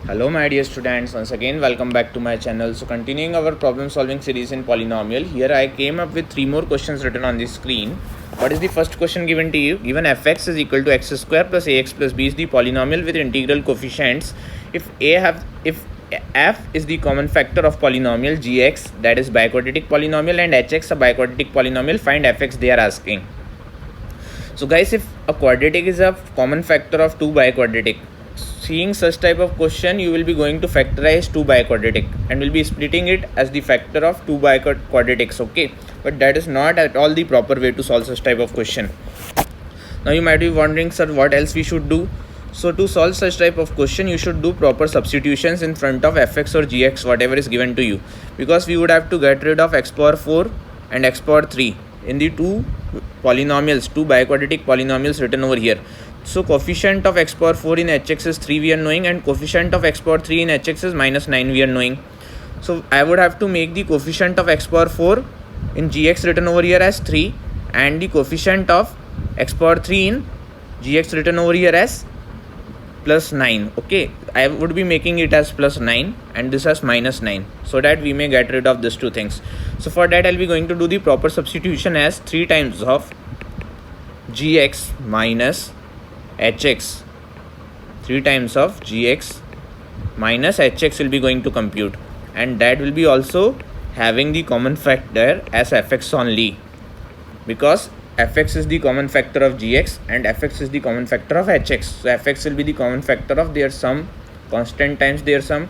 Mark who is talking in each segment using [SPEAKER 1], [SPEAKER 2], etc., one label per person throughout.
[SPEAKER 1] Hello my dear students, once again welcome back to my channel. So continuing our problem solving series in polynomial, here I came up with 3 more questions written on the screen. What is the first question given to you? Given fx is equal to x square plus ax plus b is the polynomial with integral coefficients. If f is the common factor of polynomial gx, that is biquadratic polynomial, and hx a biquadratic polynomial, find fx they are asking. So guys, if a quadratic is a common factor of two biquadratic, seeing such type of question, you will be going to factorize 2 biquadratic and will be splitting it as the factor of 2 biquadratics. Okay, but that is not at all the proper way to solve such type of question. Now you might be wondering, sir, what else we should do? So to solve such type of question, you should do proper substitutions in front of fx or gx, whatever is given to you, because we would have to get rid of x power 4 and x power 3 in the two polynomials, two biquadratic polynomials written over here. So coefficient of x power 4 in hx is 3 we are knowing, and coefficient of x power 3 in hx is minus 9 we are knowing. So I would have to make the coefficient of x power 4 in gx written over here as 3 and the coefficient of x power 3 in gx written over here as plus 9. Okay, I would be making it as plus 9 and this as minus 9, so that we may get rid of these two things. So for that I'll be going to do the proper substitution as 3 times of gx minus hx, 3 times of gx minus hx will be going to compute, and that will be also having the common factor as fx only, because fx is the common factor of gx and fx is the common factor of hx. So fx will be the common factor of their sum constant times their sum.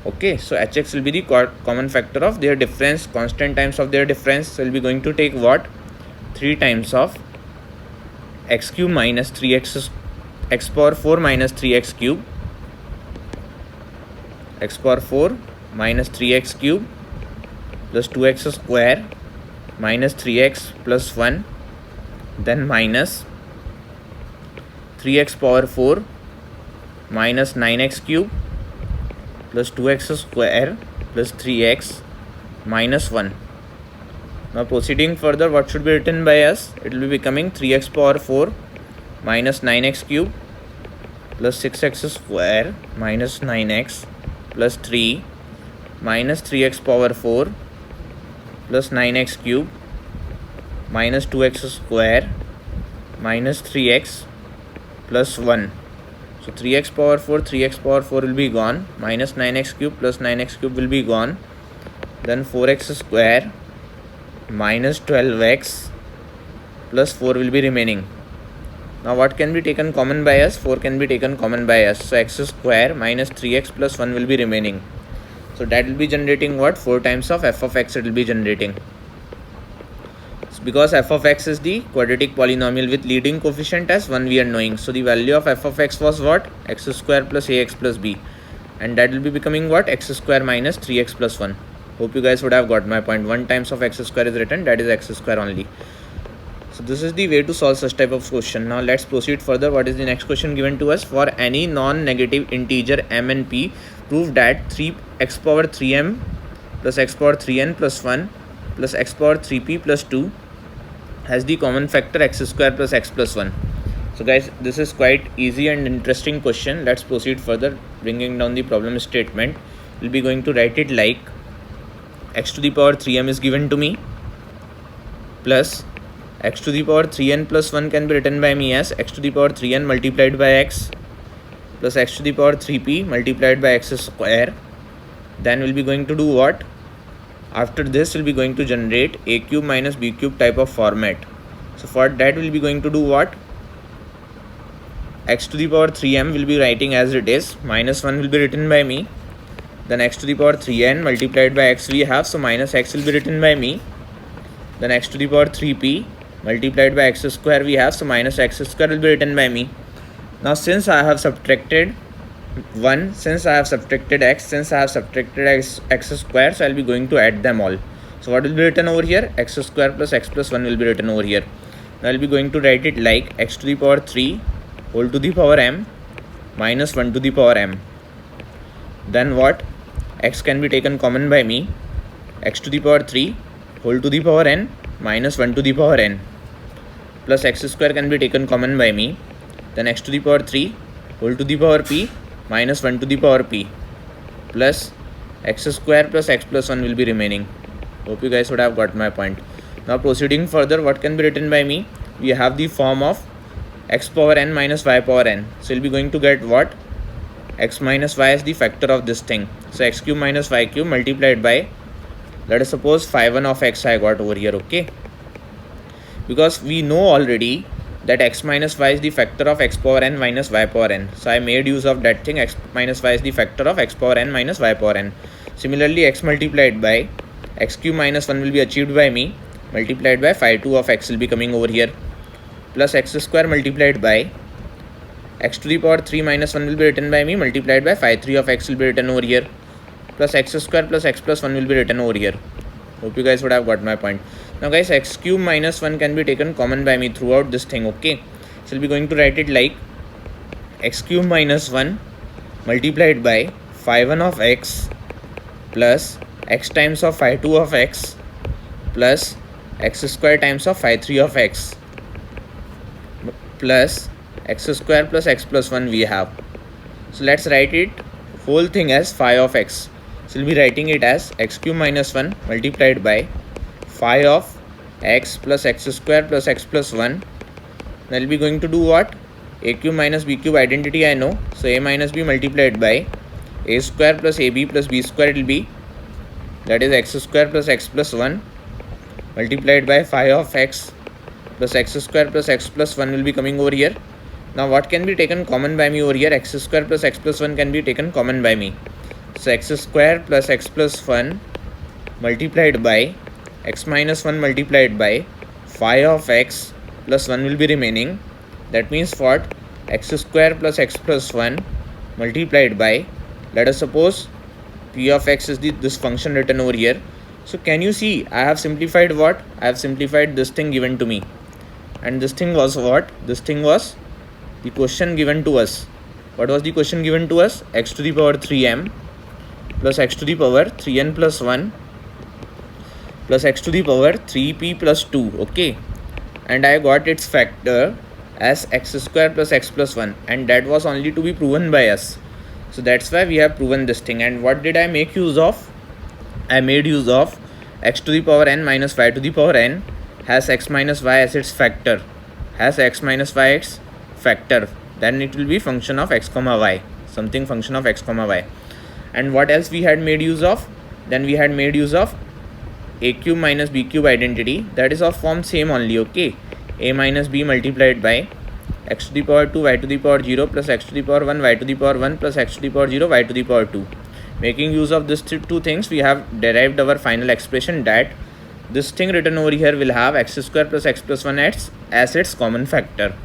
[SPEAKER 1] Okay, so hx will be the common factor of their difference constant times of their difference. So we'll be going to take what? 3 times of x cube minus 3x, x power 4 minus 3x cube, x power 4 minus 3x cube plus 2x square minus 3x plus 1, then minus 3x power 4 minus 9x cube plus 2x square plus 3x minus 1. Now proceeding further, what should be written by us? It will be becoming 3x power 4 minus 9x cube plus 6x square minus 9x plus 3 minus 3x power 4 plus 9x cube minus 2x square minus 3x plus 1. So 3x power 4, 3x power 4 will be gone, minus 9x cube plus 9x cube will be gone, then 4x square minus 12x plus 4 will be remaining. Now what can be taken common by us? 4 can be taken common by us. So x square minus 3x plus 1 will be remaining. So that will be generating what? 4 times of f of x it will be generating. So because f of x is the quadratic polynomial with leading coefficient as 1 we are knowing. So the value of f of x was what? X square plus ax plus b. And that will be becoming what? X square minus 3x plus 1. Hope you guys would have got my point. 1 times of x square is written, that is x square only. So this is the way to solve such type of question. Now let's proceed further. What is the next question given to us? For any non-negative integer m and p, prove that 3x power 3m plus x power 3n plus 1 plus x power 3p plus 2 has the common factor x square plus x plus 1. So guys, this is quite easy and interesting question. Let's proceed further. Bringing down the problem statement, we'll be going to write it like x to the power 3m is given to me plus x to the power 3n plus 1 can be written by me as x to the power 3n multiplied by x plus x to the power 3p multiplied by x square. Then we'll be going to do what? After this we'll be going to generate a cube minus b cube type of format. So for that we'll be going to do what? X to the power 3m will be writing as it is, minus 1 will be written by me, then x to the power 3n multiplied by x we have, so minus x will be written by me, then x to the power 3p multiplied by x square we have, so minus x square will be written by me. Now since I have subtracted 1, since I have subtracted x, since I have subtracted x square, so I'll be going to add them all. So what will be written over here? X square plus x plus 1 will be written over here. Now I'll be going to write it like x to the power 3 whole to the power m minus 1 to the power m. Then what? X can be taken common by me, x to the power 3 whole to the power n minus 1 to the power n plus x square can be taken common by me, then x to the power 3 whole to the power p minus 1 to the power p plus x square plus x plus 1 will be remaining. Hope you guys would have got my point. Now proceeding further, what can be written by me? We have the form of x power n minus y power n. So we'll be going to get what? X minus y is the factor of this thing. So x cube minus y cube multiplied by, let us suppose phi 1 of x I got over here, okay? Because we know already that x minus y is the factor of x power n minus y power n. So I made use of that thing, x minus y is the factor of x power n minus y power n. Similarly, x multiplied by x cube minus 1 will be achieved by me, multiplied by phi 2 of x will be coming over here, plus x square multiplied by x to the power 3 minus 1 will be written by me, multiplied by phi 3 of x will be written over here, plus x square plus x plus 1 will be written over here. Hope you guys would have got my point. Now guys, x cube minus 1 can be taken common by me throughout this thing, okay? So we'll be going to write it like x cube minus 1 multiplied by phi 1 of x plus x times of phi 2 of x plus x square times of phi 3 of x plus x square plus x plus 1 we have. So let's write it whole thing as phi of x. So we'll be writing it as x cube minus 1 multiplied by phi of x plus x square plus x plus 1. Then we'll be going to do what? A cube minus b cube identity I know. So a minus b multiplied by a square plus ab plus b square will be, that is x square plus x plus 1 multiplied by phi of x plus x square plus x plus 1 will be coming over here. Now what can be taken common by me over here? X square plus x plus 1 can be taken common by me. So x square plus x plus 1 multiplied by x minus 1 multiplied by phi of x plus 1 will be remaining. That means what? X square plus x plus 1 multiplied by, let us suppose p of x is this function written over here. So can you see, I have simplified what? I have simplified this thing given to me. And this thing was what? This thing was the question given to us. What was the question given to us? X to the power 3m plus x to the power 3n plus 1 plus x to the power 3p plus 2, okay? And I got its factor as x square plus x plus 1, and that was only to be proven by us. So that's why we have proven this thing. And what did I make use of? I made use of x to the power n minus y to the power n has x minus y as its factor, has x minus y its factor, then it will be function of x comma y, something function of x comma y. And what else we had made use of? Then we had made use of a cube minus b cube identity, that is of form same only, okay? A minus b multiplied by x to the power 2 y to the power 0 plus x to the power 1 y to the power 1 plus x to the power 0 y to the power 2. Making use of these two things, we have derived our final expression that this thing written over here will have x square plus x plus 1 as its common factor.